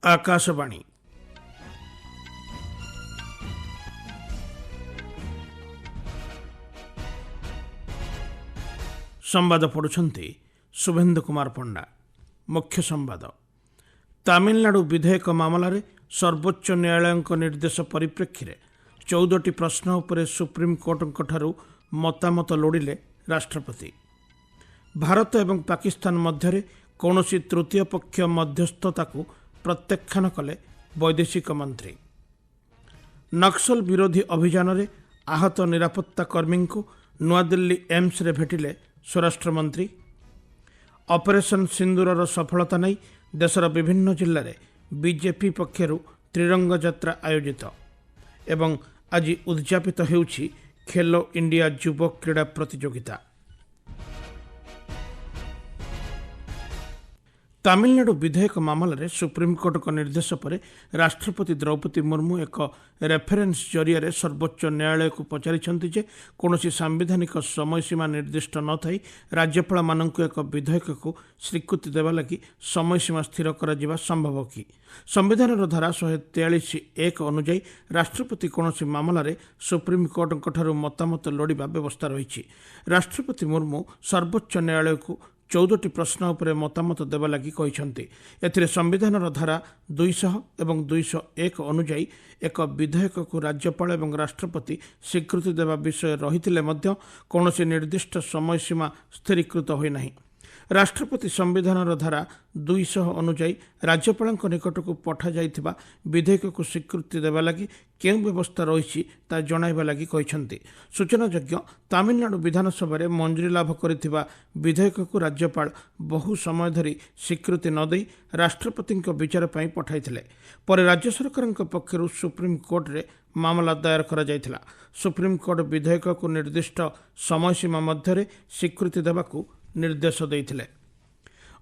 आकाशवाणी संवाद पढ़ुछंती शुभेन्दु कुमार पंडा। मुख्य संवाद। तमिलनाडु विधेयक मामलें सर्वोच्च न्यायालय निर्देश परिप्रेक्षी 14टी प्रश्न उपर सुप्रीमकोर्ट मतामत लोड़िले राष्ट्रपति। भारत एवं पाकिस्तान मध्य कौनसी तृतीय पक्ष मध्यस्थता को प्रत्याख्यान कले वैदेशिक मंत्री। नक्सल विरोधी अभियान में आहत निरापत्ता कर्मी को नुआदिल्ली एम्स रे भेटिले स्वराष्ट्र मंत्री। ऑपरेशन सिंदूरर सफलता नहीं देशर विभिन्न जिले में बीजेपी पक्षरु त्रिरंग यात्रा आयोजित एवं आज उद्यापित हेउछि खेलो इंडिया युव क्रीड़ा प्रतियोगिता। तमिलनाडु विधेयक मामलें सुप्रीमकोर्ट निर्देश पर राष्ट्रपति द्रौपदी मुर्मू एक रेफरेन्स जरिया सर्वोच्च न्यायालय को पचारि कौन सांविधानिक समयसीमा निर्दिष्ट न थी राज्यपाल मानक एक विधेयक को स्वीकृति देवा लगी समयसीमा स्थिर करा संभव कि। संविधान धारा 143(1) अनुजाई राष्ट्रपति कौन मामलें सुप्रीमकोर्ट मतामत लोड़ा व्यवस्था रही। राष्ट्रपति मुर्मू सर्वोच्च न्यायालय को 14टी प्रश्न उपर मतामत देवा लगी कहिसंती। एथिरे संविधान धारा 200 एवं 201 अनुजाई एक विधेयक को राज्यपाल एवं राष्ट्रपति स्वीकृति देवा विषय रहिथिले मध्य कौनसी निर्दिष्ट समयसीमा स्थिरीकृत होई नाही। राष्ट्रपति संविधान धारा 200 अनुजाई राज्यपाल निकट को पठा जाइथिबा विधेयक को स्वीकृति देवा लगी केउं व्यवस्था रही ता जणाइबा लगी कहिसंती। सूचनायोग्य तमिलनाडु विधानसभा में मंजूरी लाभ करिथिबा विधेयक को राज्यपाल बहु समय धरी स्वीकृति न देई राष्ट्रपति विचार पई पठाइथिले। पर राज्य सरकार पक्षरु सुप्रीम कोर्ट रे मामला दायर करा जाइथिला। सुप्रीम कोर्ट विधेयक को निर्दिष्ट समयसीमा मध्य स्वीकृति देबाकू निर्देश देइथिले।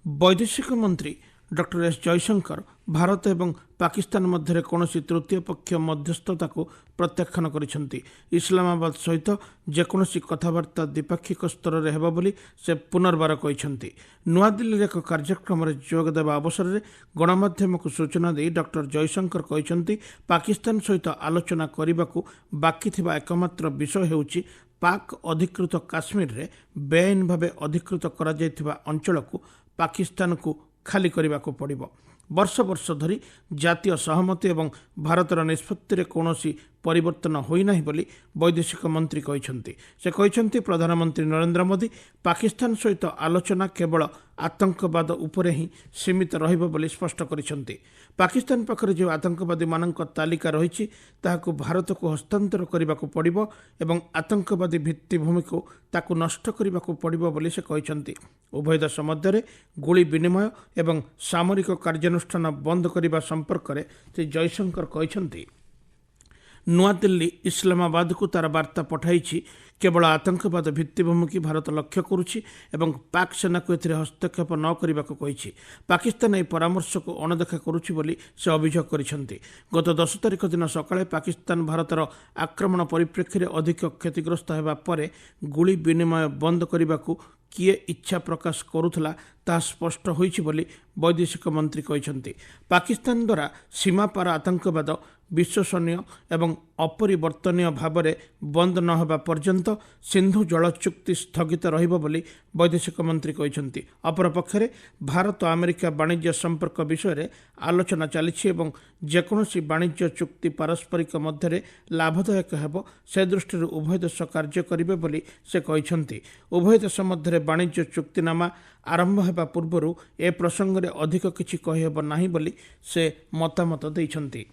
वैदेशिक मंत्री डॉक्टर एस जयशंकर भारत एवं पाकिस्तान मध्य कौनसी तृतीय पक्ष मध्यस्थता को प्रत्याख्यान करिसेंती। इस्लामाबाद सहित जेकोसी कथबार्ता द्विपाक्षिक स्तर में हेबा बोली से पुनर्बार कहिसेंती। नुआदिल्ली एक कार्यक्रम में जोग देवा अवसर में गणमाध्यम को सूचना दे डॉक्टर जयशंकर कहिसेंती पाकिस्तान सहित आलोचना करने को बाकी थिबा एकमात्र विषय हेउछि पाक अधिकृत काश्मीर रे बेआईन भावे अधिकृत करा जायथिबा अंचल को पाकिस्तान को खाली करने को पड़िबो। वर्ष वर्ष धरी जातीय सहमति एवं भारतर निष्पत्ति कौनसी परिवर्तन होई नाही बोली वैदेशिक मंत्री कहिसंती। से कहिसंती प्रधानमंत्री नरेंद्र मोदी पाकिस्तान सहित आलोचना केवल आतंकवाद उपरे ही सीमित रहिबो बोली स्पष्ट करिसंती। पाकिस्तान पाखरे जो आतंकवादी मानक तालिका रही ताहाकु भारत को हस्तांतर करने को पड़िबो एवं आतंकवादी भित्तिभूमि को ताकु नष्ट करने को पड़िबो बोली से कहिसंती। उभय देश मध्य गुली विनिमय एवं सामरिक कार्यानुष्ठान बंद करने संपर्क में श्री जयशंकर कहिसंती नुआदिल्ली इस्लामाबाद को तार वार्ता पठाई केवल आतंकवाद भित्तिभूमि की भारत लक्ष्य करुछि एवं पाक सेना को एथिरे हस्तक्षेप न करने को कही पाकिस्तान यह परामर्श को अणदेखा करुछि बोली से अभियोग करिसेंती। गत 10 तारिख दिन सकाळे पाकिस्तान भारतर आक्रमण परिप्रेक्षी में अधिक क्षतिग्रस्त होगा पर गुली विनिमय बंद करने को किए इच्छा प्रकाश करुथला ता स्पष्ट होइछि बोली वैदेशिक मंत्री कहिसंती। पाकिस्तान द्वारा सीमा पार आतंकवाद विश्वसनीय एवं अपरिवर्तनीय भाव में बंद न होगा पर्यंत सिंधु जल चुक्ति स्थगित रहिबो बोली वैदेशिक मंत्री कहिसंती। अपरपक्षरे भारत अमेरिका वाणिज्य संपर्क विषय में आलोचना चलिछि एवं जेकोसी वाणिज्य चुक्ति पारस्परिक मध्य लाभदायक हेबो से दृष्टि उभय देश कार्य करिवे बोली से कहिसंती। उभय देश मध्य वाणिज्य चुक्तिनामा आरंभ हेबा पूर्वरु ए प्रसंग में अधिक किछि कहिहेब नाही बोली से मतामत दैछंती।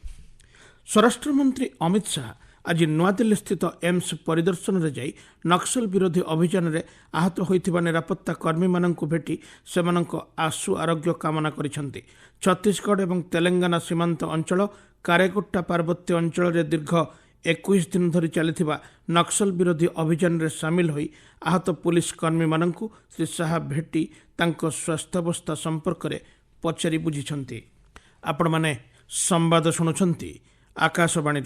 स्वराष्ट्र मंत्री अमित शाह आज नुआदिल्ली स्थित एम्स परिदर्शन रे जाई नक्सल विरोधी अभियान में आहत होइथिबा निरापत्ता कर्मी माननकु भेटी सेमानंक आशु आरोग्य कामना करिसेंती। छत्तीसगढ़ एवं तेलंगाना सीमांत अंचल कारेगुट्टा पार्वत्य अंचल रे दीर्घ 21 दिन धरी चलिथिबा नक्सल विरोधी अभियान में सामिल होई आहत पुलिस कर्मी माननकु श्री शाह भेटी तांको स्वास्थ्यावस्था संपर्क में पचारि बुझिछंती। आपण माने संवाद शुणुछंती आकाशवाणी।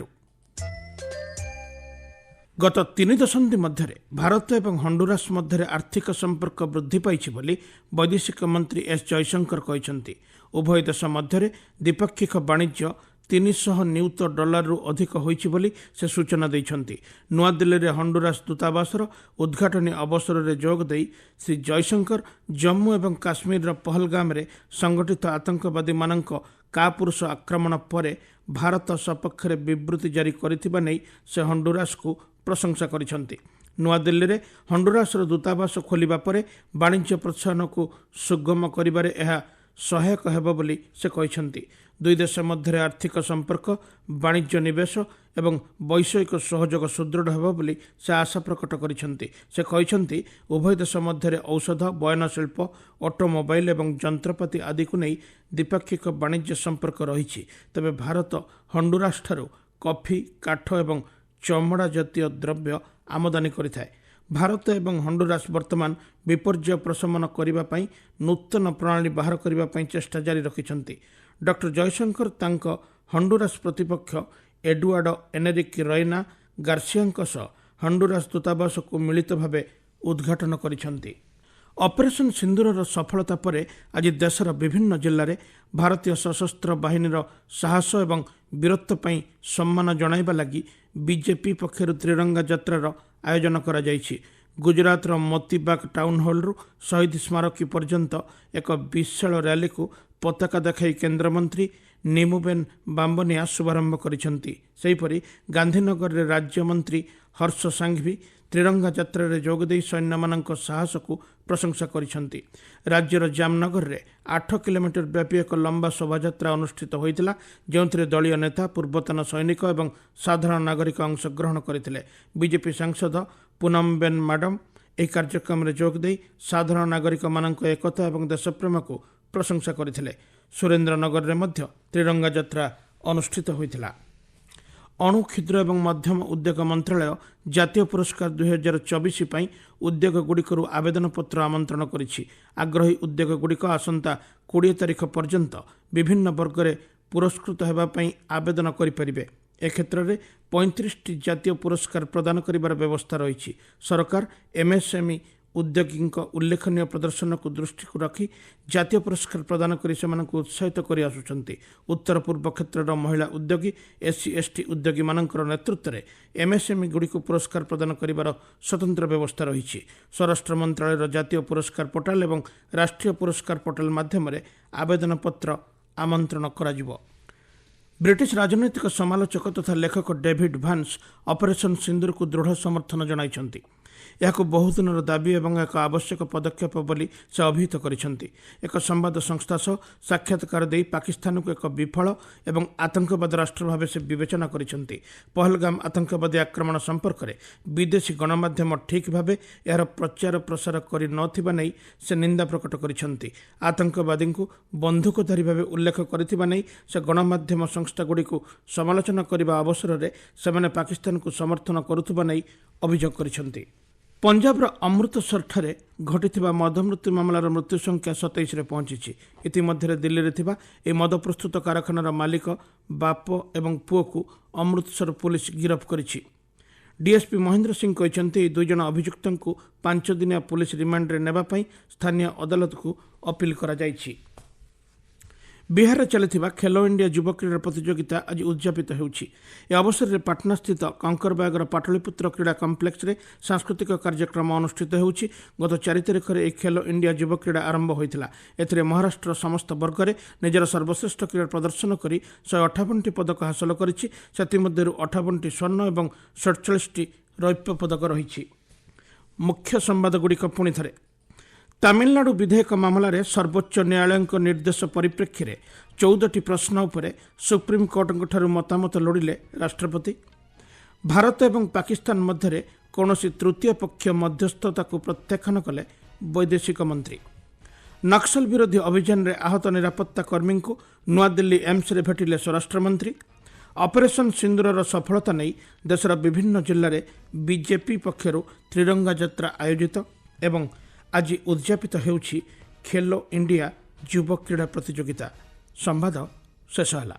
गत 3 दशंधि मध्य भारत एवं हंडुरास मध्य आर्थिक संपर्क वृद्धि पाई बोली वैदेशिक मंत्री एस जयशंकर कहिसंती। ଉଭୟ ଦେଶ ମଧ୍ୟରେ ଦ୍ୱିପାକ୍ଷିକ ବାଣିଜ୍ୟ 300 ନିୟୁତ ଡଲାରରୁ ଅଧିକ ହୋଇଛି ବୋଲି ସେ ସୂଚନା ଦେଇଛନ୍ତି। ନୂଆଦିଲ୍ଲୀରେ ହଣ୍ଡୁରାସ ଦୂତାବାସର ଉଦ୍ଘାଟନୀ ଅବସରରେ ଯୋଗ ଦେଇ ଶ୍ରୀ ଜୟଶଙ୍କର ଜମ୍ମୁ ଏବଂ କାଶ୍ମୀରର ପହଲଗାମରେ ସଂଗଠିତ ଆତଙ୍କବାଦୀମାନଙ୍କ କାପୁରୁଷ ଆକ୍ରମଣ ପରେ ଭାରତ ସପକ୍ଷରେ ବିବୃତ୍ତି ଜାରି କରିଥିବା ନେଇ ସେ ହଣ୍ଡୁରାସକୁ ପ୍ରଶଂସା କରିଛନ୍ତି। ନୂଆଦିଲ୍ଲୀରେ ହଣ୍ଡୁରାସର ଦୂତାବାସ ଖୋଲିବା ପରେ ବାଣିଜ୍ୟ ପ୍ରୋତ୍ସାହନକୁ ସୁଗମ କରିବାରେ ଏହା ସହାୟକ ହେବ ବୋଲି ସେ କହିଛନ୍ତି। ଦୁଇ ଦେଶ ମଧ୍ୟରେ ଆର୍ଥିକ ସମ୍ପର୍କ, ବାଣିଜ୍ୟ ନିବେଶ ଏବଂ ବୈଷୟିକ ସହଯୋଗ ସୁଦୃଢ଼ ହେବ ବୋଲି ସେ ଆଶା ପ୍ରକଟ କରିଛନ୍ତି। ସେ କହିଛନ୍ତି ଉଭୟ ଦେଶ ମଧ୍ୟରେ ଔଷଧ, ବୟନଶିଳ୍ପ, ଅଟୋମୋବାଇଲ ଏବଂ ଯନ୍ତ୍ରପାତି ଆଦିକୁ ନେଇ ଦ୍ୱିପାକ୍ଷିକ ବାଣିଜ୍ୟ ସମ୍ପର୍କ ରହିଛି। ତେବେ ଭାରତ ହଣ୍ଡୁରାସଠାରୁ କଫି, କାଠ ଏବଂ ଚମଡ଼ା ଜାତୀୟ ଦ୍ରବ୍ୟ ଆମଦାନୀ କରିଥାଏ। ଭାରତ ଏବଂ ହଣ୍ଡୁରାସ ବର୍ତ୍ତମାନ ବିପର୍ଯ୍ୟୟ ପ୍ରଶମନ କରିବା ପାଇଁ ନୂତନ ପ୍ରଣାଳୀ ବାହାର କରିବା ପାଇଁ ଚେଷ୍ଟା ଜାରି ରଖିଛନ୍ତି। ଡକ୍ଟର ଜୟଶଙ୍କର ତାଙ୍କ ହଣ୍ଡୁରାସ ପ୍ରତିପକ୍ଷ ଏଡୁଆର୍ଡୋ ଏନେରିକ୍ ରୈନା ଗାର୍ସିଆଙ୍କ ସହ ହଣ୍ଡୁରାସ ଦୂତାବାସକୁ ମିଳିତ ଭାବେ ଉଦ୍ଘାଟନ କରିଛନ୍ତି। ଅପରେସନ୍ ସିନ୍ଦୁରର ସଫଳତା ପରେ ଆଜି ଦେଶର ବିଭିନ୍ନ ଜିଲ୍ଲାରେ ଭାରତୀୟ ସଶସ୍ତ୍ର ବାହିନୀର ସାହସ ଏବଂ ବୀରତ୍ୱ ପାଇଁ ସମ୍ମାନ ଜଣାଇବା ଲାଗି ବିଜେପି ପକ୍ଷରୁ ତ୍ରିରଙ୍ଗା ଯାତ୍ରାର ଆୟୋଜନ କରାଯାଇଛି। ଗୁଜରାତର ମୋତିବାଗ ଟାଉନ୍ ହଲ୍ରୁ ଶହୀଦ ସ୍ମାରକୀ ପର୍ଯ୍ୟନ୍ତ ଏକ ବିଶାଳ ର୍ୟାଲିକୁ ପତାକା ଦେଖାଇ କେନ୍ଦ୍ରମନ୍ତ୍ରୀ ନିମୁବେନ୍ ବାମ୍ବନିଆ ଶୁଭାରମ୍ଭ କରିଛନ୍ତି। ସେହିପରି ଗାନ୍ଧୀନଗରରେ ରାଜ୍ୟମନ୍ତ୍ରୀ ହର୍ଷ ସାଙ୍ଘଭି ତ୍ରିରଙ୍ଗା ଯାତ୍ରାରେ ଯୋଗଦେଇ ସୈନ୍ୟମାନଙ୍କ ସାହସକୁ ପ୍ରଶଂସା କରିଛନ୍ତି। ରାଜ୍ୟର ଜାମନଗରରେ 8 କିଲୋମିଟର ବ୍ୟାପୀ ଏକ ଲମ୍ବା ଶୋଭାଯାତ୍ରା ଅନୁଷ୍ଠିତ ହୋଇଥିଲା, ଯେଉଁଥିରେ ଦଳୀୟ ନେତା, ପୂର୍ବତନ ସୈନିକ ଏବଂ ସାଧାରଣ ନାଗରିକ ଅଂଶଗ୍ରହଣ କରିଥିଲେ। ବିଜେପି ସାଂସଦ ପୁନମବେନ୍ ମାଡମ ଏହି କାର୍ଯ୍ୟକ୍ରମରେ ଯୋଗଦେଇ ସାଧାରଣ ନାଗରିକମାନଙ୍କ ଏକତା ଏବଂ ଦେଶପ୍ରେମକୁ ପ୍ରଶଂସା କରିଥିଲେ। ସୁରେନ୍ଦ୍ରନଗରରେ ମଧ୍ୟ ତ୍ରିରଙ୍ଗା ଯାତ୍ରା ଅନୁଷ୍ଠିତ ହୋଇଥିଲା। ଅଣୁ, କ୍ଷୁଦ୍ର ଏବଂ ମଧ୍ୟମ ଉଦ୍ୟୋଗ ମନ୍ତ୍ରାଳୟ ଜାତୀୟ ପୁରସ୍କାର 2024 ପାଇଁ ଉଦ୍ୟୋଗଗୁଡ଼ିକରୁ ଆବେଦନପତ୍ର ଆମନ୍ତ୍ରଣ କରିଛି। ଆଗ୍ରହୀ ଉଦ୍ୟୋଗଗୁଡ଼ିକ ଆସନ୍ତା 20 ତାରିଖ ପର୍ଯ୍ୟନ୍ତ ବିଭିନ୍ନ ବର୍ଗରେ ପୁରସ୍କୃତ ହେବା ପାଇଁ ଆବେଦନ କରିପାରିବେ। ଏ କ୍ଷେତ୍ରରେ 35ଟି ଜାତୀୟ ପୁରସ୍କାର ପ୍ରଦାନ କରିବାର ବ୍ୟବସ୍ଥା ରହିଛି। ସରକାର ଏମ୍ଏସ୍ଏମ୍ଇ ଉଦ୍ୟୋଗୀଙ୍କ ଉଲ୍ଲେଖନୀୟ ପ୍ରଦର୍ଶନକୁ ଦୃଷ୍ଟିକୁ ରଖି ଜାତୀୟ ପୁରସ୍କାର ପ୍ରଦାନ କରି ସେମାନଙ୍କୁ ଉତ୍ସାହିତ କରି ଆସୁଛନ୍ତି। ଉତ୍ତର ପୂର୍ବ କ୍ଷେତ୍ରର ମହିଳା ଉଦ୍ୟୋଗୀ, SC/ST ଉଦ୍ୟୋଗୀମାନଙ୍କର ନେତୃତ୍ୱରେ MSME ଗୁଡ଼ିକୁ ପୁରସ୍କାର ପ୍ରଦାନ କରିବାର ସ୍ୱତନ୍ତ୍ର ବ୍ୟବସ୍ଥା ରହିଛି। ସ୍ୱରାଷ୍ଟ୍ର ମନ୍ତ୍ରାଳୟର ଜାତୀୟ ପୁରସ୍କାର ପୋର୍ଟାଲ ଏବଂ ରାଷ୍ଟ୍ରୀୟ ପୁରସ୍କାର ପୋର୍ଟାଲ ମାଧ୍ୟମରେ ଆବେଦନପତ୍ର ଆମନ୍ତ୍ରଣ କରାଯିବ। ବ୍ରିଟିଶ ରାଜନୈତିକ ସମାଲୋଚକ ତଥା ଲେଖକ ଡେଭିଡ୍ ଭାନ୍ସ ଅପରେସନ୍ ସିନ୍ଦୁରକୁ ଦୃଢ଼ ସମର୍ଥନ ଜଣାଇଛନ୍ତି। ଏହାକୁ ବହୁଦିନର ଦାବି ଏବଂ ଏକ ଆବଶ୍ୟକ ପଦକ୍ଷେପ ବୋଲି ସେ ଅଭିହିତ କରିଛନ୍ତି। ଏକ ସମ୍ବାଦ ସଂସ୍ଥା ସହ ସାକ୍ଷାତକାର ଦେଇ ପାକିସ୍ତାନକୁ ଏକ ବିଫଳ ଏବଂ ଆତଙ୍କବାଦ ରାଷ୍ଟ୍ର ଭାବେ ସେ ବିବେଚନା କରିଛନ୍ତି। ପହଲଗାମ ଆତଙ୍କବାଦୀ ଆକ୍ରମଣ ସମ୍ପର୍କରେ ବିଦେଶୀ ଗଣମାଧ୍ୟମ ଠିକ୍ ଭାବେ ଏହାର ପ୍ରଚାର ପ୍ରସାର କରିନଥିବା ନେଇ ସେ ନିନ୍ଦା ପ୍ରକଟ କରିଛନ୍ତି। ଆତଙ୍କବାଦୀଙ୍କୁ ବନ୍ଧୁକଧାରୀ ଭାବେ ଉଲ୍ଲେଖ କରିଥିବା ନେଇ ସେ ଗଣମାଧ୍ୟମ ସଂସ୍ଥାଗୁଡ଼ିକୁ ସମାଲୋଚନା କରିବା ଅବସରରେ ସେମାନେ ପାକିସ୍ତାନକୁ ସମର୍ଥନ କରୁଥିବା ନେଇ ଅଭିଯୋଗ କରିଛନ୍ତି। ପଞ୍ଜାବର ଅମୃତସରଠାରେ ଘଟିଥିବା ମଦ ମୃତ୍ୟୁ ମାମଲାର ମୃତ୍ୟୁ ସଂଖ୍ୟା 27ରେ ପହଞ୍ଚିଛି। ଇତିମଧ୍ୟରେ ଦିଲ୍ଲୀରେ ଥିବା ଏହି ମଦ ପ୍ରସ୍ତୁତ କାରଖାନାର ମାଲିକ, ବାପ ଏବଂ ପୁଅକୁ ଅମୃତସର ପୁଲିସ ଗିରଫ କରିଛି। ଡିଏସ୍ପି ମହେନ୍ଦ୍ର ସିଂ କହିଛନ୍ତି ଏହି 2 ଜଣ ଅଭିଯୁକ୍ତଙ୍କୁ 5 ଦିନିଆ ପୁଲିସ ରିମାଣ୍ଡରେ ନେବା ପାଇଁ ସ୍ଥାନୀୟ ଅଦାଲତକୁ ଅପିଲ କରାଯାଇଛି। ବିହାରରେ ଚାଲିଥିବା ଖେଲୋ ଇଣ୍ଡିଆ ଯୁବ କ୍ରୀଡ଼ା ପ୍ରତିଯୋଗିତା ଆଜି ଉଦ୍ଯାପିତ ହେଉଛି। ଏ ଅବସରରେ ପାଟନାସ୍ଥିତ କଙ୍କରବାଗର ପାଟଳିପୁତ୍ର କ୍ରୀଡ଼ା କମ୍ପ୍ଲେକ୍ସରେ ସାଂସ୍କୃତିକ କାର୍ଯ୍ୟକ୍ରମ ଅନୁଷ୍ଠିତ ହେଉଛି। ଗତ 4 ତାରିଖରେ ଏହି ଖେଲୋ ଇଣ୍ଡିଆ ଯୁବ କ୍ରୀଡ଼ା ଆରମ୍ଭ ହୋଇଥିଲା। ଏଥିରେ ମହାରାଷ୍ଟ୍ର ସମସ୍ତ ବର୍ଗରେ ନିଜର ସର୍ବଶ୍ରେଷ୍ଠ କ୍ରୀଡ଼ା ପ୍ରଦର୍ଶନ କରି 158ଟି ପଦକ ହାସଲ କରିଛି। ସେଥିମଧ୍ୟରୁ 58ଟି ସ୍ୱର୍ଣ୍ଣ ଏବଂ 47ଟି ରୌପ୍ୟ ପଦକ ରହିଛି। ମୁଖ୍ୟ ସମ୍ବାଦଗୁଡ଼ିକ ପୁଣି ଥରେ। ତାମିଲନାଡୁ ବିଧେୟକ ମାମଲାରେ ସର୍ବୋଚ୍ଚ ନ୍ୟାୟାଳୟଙ୍କ ନିର୍ଦ୍ଦେଶ ପରିପ୍ରେକ୍ଷୀରେ 14ଟି ପ୍ରଶ୍ନ ଉପରେ ସୁପ୍ରିମକୋର୍ଟଙ୍କଠାରୁ ମତାମତ ଲୋଡ଼ିଲେ ରାଷ୍ଟ୍ରପତି। ଭାରତ ଏବଂ ପାକିସ୍ତାନ ମଧ୍ୟରେ କୌଣସି ତୃତୀୟ ପକ୍ଷ ମଧ୍ୟସ୍ଥତାକୁ ପ୍ରତ୍ୟାଖ୍ୟାନ କଲେ ବୈଦେଶିକ ମନ୍ତ୍ରୀ। ନକ୍ସଲ ବିରୋଧୀ ଅଭିଯାନରେ ଆହତ ନିରାପତ୍ତା କର୍ମୀଙ୍କୁ ନୂଆଦିଲ୍ଲୀ ଏମ୍ସରେ ଭେଟିଲେ ସ୍ୱରାଷ୍ଟ୍ରମନ୍ତ୍ରୀ। ଅପରେସନ୍ ସିନ୍ଦୁରର ସଫଳତା ନେଇ ଦେଶର ବିଭିନ୍ନ ଜିଲ୍ଲାରେ ବିଜେପି ପକ୍ଷରୁ ତ୍ରିରଙ୍ଗା ଯାତ୍ରା ଆୟୋଜିତ ଏବଂ ଆଜି ଉଦ୍ଯାପିତ ହେଉଛି ଖେଲୋ ଇଣ୍ଡିଆ ଯୁବ କ୍ରୀଡ଼ା ପ୍ରତିଯୋଗିତା। ସମ୍ବାଦ ଶେଷ ହେଲା।